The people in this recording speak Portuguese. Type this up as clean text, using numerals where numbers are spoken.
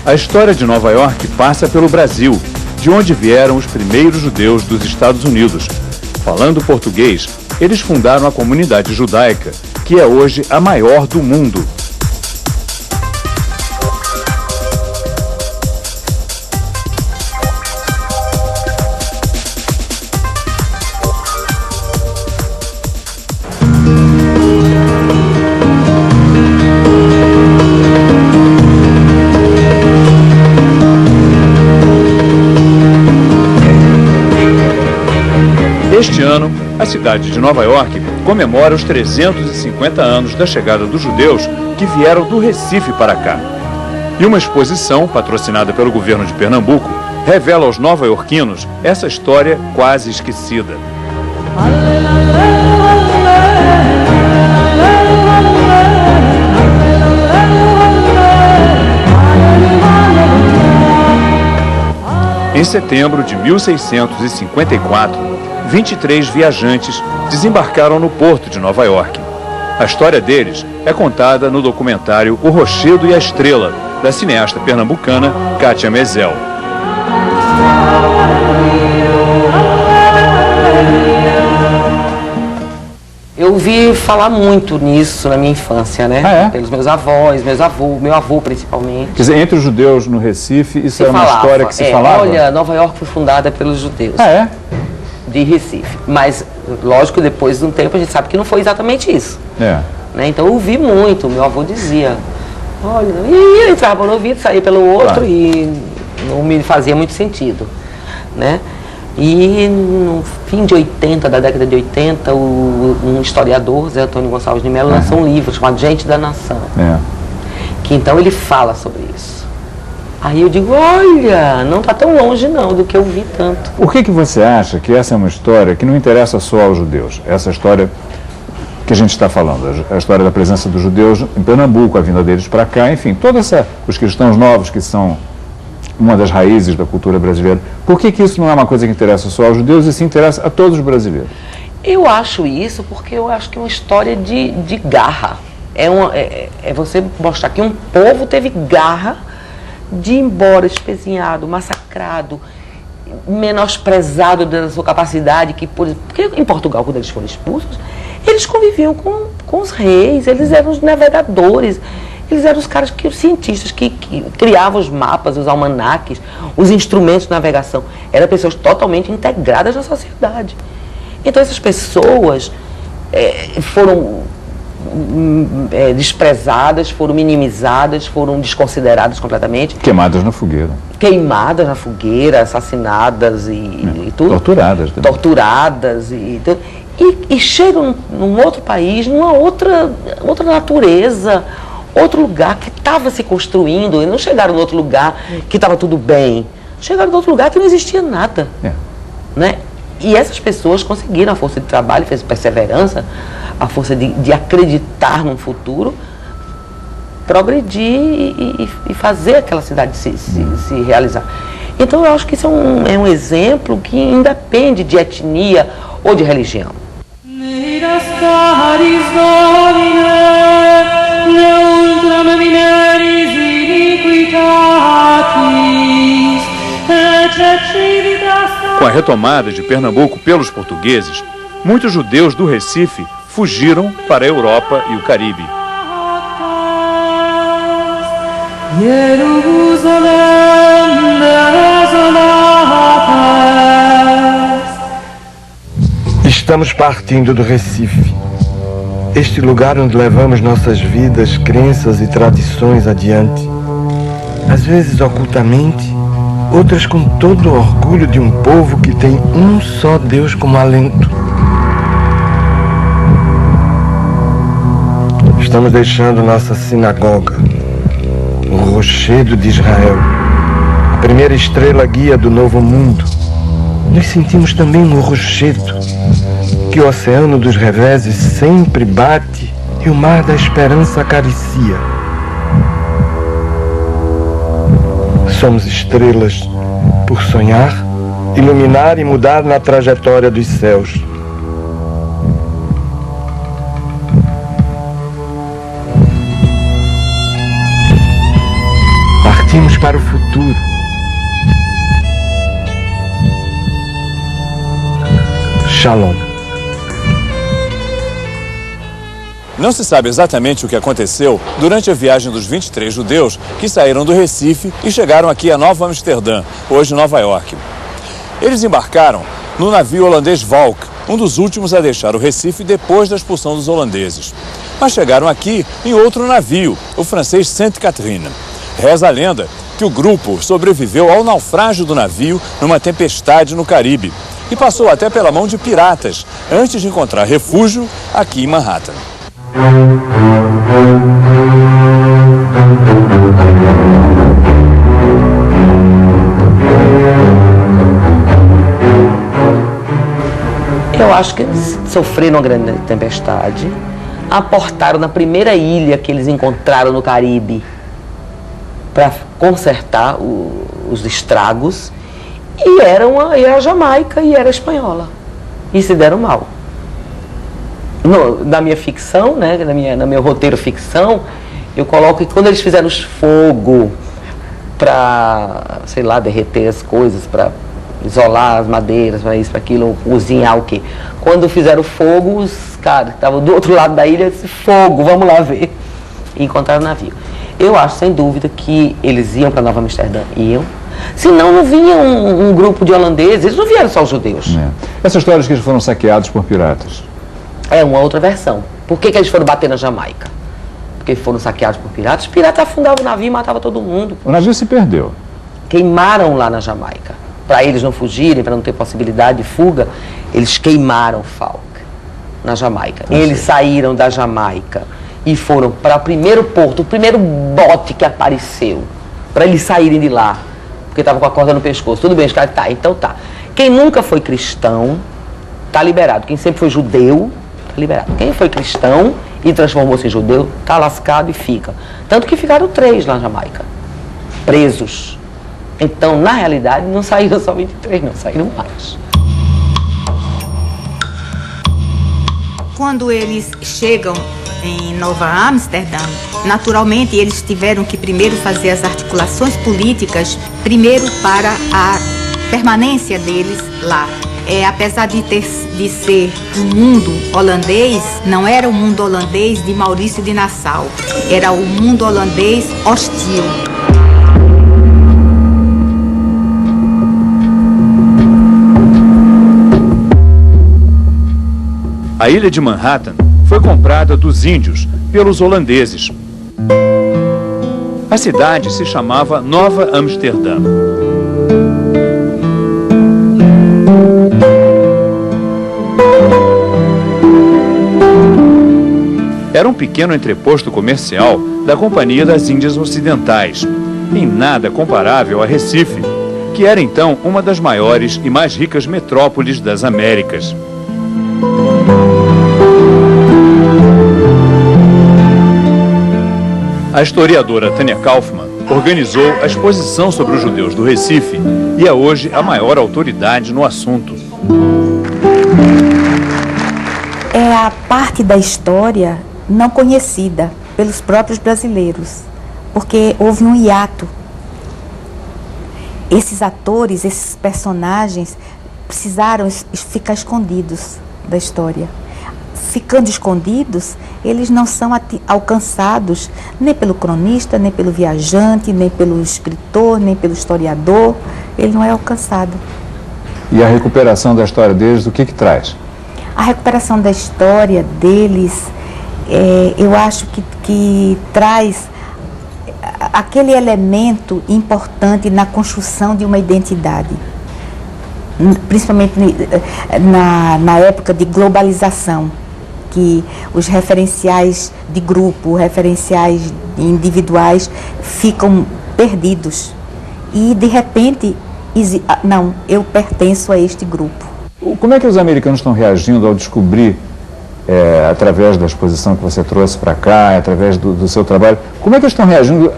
A história de Nova York passa pelo Brasil, de onde vieram os primeiros judeus dos Estados Unidos. Falando português, eles fundaram a comunidade judaica, que é hoje a maior do mundo. Este ano, a cidade de Nova York comemora os 350 anos da chegada dos judeus que vieram do Recife para cá. E uma exposição, patrocinada pelo governo de Pernambuco, revela aos nova-iorquinos essa história quase esquecida. Em setembro de 1654, 23 viajantes desembarcaram no porto de Nova York. A história deles é contada no documentário O Rochedo e a Estrela, da cineasta pernambucana Kátia Mezel. Eu ouvi falar muito nisso na minha infância, né? Ah, é? Pelos meus avós, meu avô principalmente. Quer dizer, entre os judeus no Recife, isso era uma história que se falava? Olha, Nova York foi fundada pelos judeus. Ah, é? De Recife. Mas, lógico, depois de um tempo a gente sabe que não foi exatamente isso. É. Né? Então eu ouvi muito, meu avô dizia, olha, e entrava no ouvido, saía pelo outro, e não me fazia muito sentido, né? E no fim de 80, da década de 80, um historiador, Zé Antônio Gonçalves de Mello, lançou um livro chamado Gente da Nação, que então ele fala sobre isso. Aí eu digo, olha, não está tão longe não do que eu vi tanto. Por que você acha que essa é uma história que não interessa só aos judeus? Essa história que a gente está falando, a história da presença dos judeus em Pernambuco, a vinda deles para cá, enfim, os cristãos novos que são uma das raízes da cultura brasileira. Por que isso não é uma coisa que interessa só aos judeus e se interessa a todos os brasileiros? Eu acho isso porque eu acho que é uma história de garra. É você mostrar que um povo teve garra de ir embora espezinhado, massacrado, menosprezado da sua capacidade, porque em Portugal, quando eles foram expulsos, eles conviviam com os reis, eles eram os navegadores, eles eram os cientistas que criavam os mapas, os almanaques, os instrumentos de navegação. Eram pessoas totalmente integradas na sociedade. Então essas pessoas foram desprezadas, foram minimizadas, foram desconsideradas completamente. Queimadas na fogueira. Queimadas na fogueira, assassinadas e tudo. Torturadas também. Torturadas e chegam num outro país, numa outra natureza, outro lugar que estava se construindo. Eles não chegaram num outro lugar que estava tudo bem. Chegaram num outro lugar que não existia nada. Né? E essas pessoas conseguiram a força de trabalho, fez perseverança, a força de acreditar num futuro, progredir e fazer aquela cidade se realizar. Então eu acho que isso é um exemplo que independe de etnia ou de religião. Com a retomada de Pernambuco pelos portugueses, muitos judeus do Recife fugiram para a Europa e o Caribe. Estamos partindo do Recife, este lugar onde levamos nossas vidas, crenças e tradições adiante, às vezes ocultamente, outras com todo o orgulho de um povo que tem um só Deus como alento. Estamos deixando nossa sinagoga, o Rochedo de Israel, a primeira estrela guia do novo mundo. Nos sentimos também no rochedo, que o oceano dos reveses sempre bate e o mar da esperança acaricia. Somos estrelas por sonhar, iluminar e mudar na trajetória dos céus. Partimos para o futuro. Shalom. Não se sabe exatamente o que aconteceu durante a viagem dos 23 judeus que saíram do Recife e chegaram aqui a Nova Amsterdã, hoje Nova York. Eles embarcaram no navio holandês Valk, um dos últimos a deixar o Recife depois da expulsão dos holandeses. Mas chegaram aqui em outro navio, o francês Sainte Catherine. Reza a lenda que o grupo sobreviveu ao naufrágio do navio numa tempestade no Caribe e passou até pela mão de piratas antes de encontrar refúgio aqui em Manhattan. Eu acho que eles sofreram uma grande tempestade, aportaram na primeira ilha que eles encontraram no Caribe para consertar os estragos, e era a Jamaica e era a espanhola, e se deram mal. Na minha ficção, né, no meu roteiro ficção, eu coloco que quando eles fizeram os fogo para, sei lá, derreter as coisas, para isolar as madeiras, para isso, para aquilo, cozinhar o quê? Quando fizeram fogo, os caras que estavam do outro lado da ilha disseram, fogo, vamos lá ver. E encontraram o navio. Eu acho, sem dúvida, que eles iam para Nova Amsterdã. Iam. Senão não vinha um grupo de holandeses, eles não vieram só os judeus. Essa história de que eles foram saqueados por piratas. É uma outra versão. Por que eles foram bater na Jamaica? Porque foram saqueados por piratas. Os piratas afundavam o navio e matavam todo mundo. O navio se perdeu. Queimaram lá na Jamaica. Para eles não fugirem, para não ter possibilidade de fuga, eles queimaram Falk na Jamaica. Eles saíram da Jamaica e foram para o primeiro porto, o primeiro bote que apareceu, para eles saírem de lá, porque estava com a corda no pescoço. Tudo bem, os caras, tá, então tá. Quem nunca foi cristão, tá liberado. Quem sempre foi judeu, tá liberado. Quem foi cristão e transformou-se em judeu, tá lascado e fica. Tanto que ficaram 3 lá na Jamaica, presos. Então, na realidade, não saíram só 23, não, saíram mais. Quando eles chegam em Nova Amsterdã, naturalmente eles tiveram que primeiro fazer as articulações políticas, primeiro para a permanência deles lá. Apesar de ser um mundo holandês, não era o mundo holandês de Maurício de Nassau, era o mundo holandês hostil. A ilha de Manhattan foi comprada dos índios pelos holandeses. A cidade se chamava Nova Amsterdã. Era um pequeno entreposto comercial da Companhia das Índias Ocidentais, em nada comparável a Recife, que era então uma das maiores e mais ricas metrópoles das Américas. A historiadora Tânia Kaufmann organizou a exposição sobre os judeus do Recife e é hoje a maior autoridade no assunto. É a parte da história não conhecida pelos próprios brasileiros, porque houve um hiato. Esses atores, esses personagens precisaram ficar escondidos da história. Ficando escondidos, eles não são alcançados nem pelo cronista, nem pelo viajante, nem pelo escritor, nem pelo historiador. Ele não é alcançado. E a recuperação da história deles, o que traz? A recuperação da história deles, eu acho que traz aquele elemento importante na construção de uma identidade. Principalmente na época de globalização, que os referenciais de grupo, referenciais individuais ficam perdidos. E, de repente, não, eu pertenço a este grupo. Como é que os americanos estão reagindo ao descobrir, através da exposição que você trouxe para cá, através do seu trabalho, como é que eles estão reagindo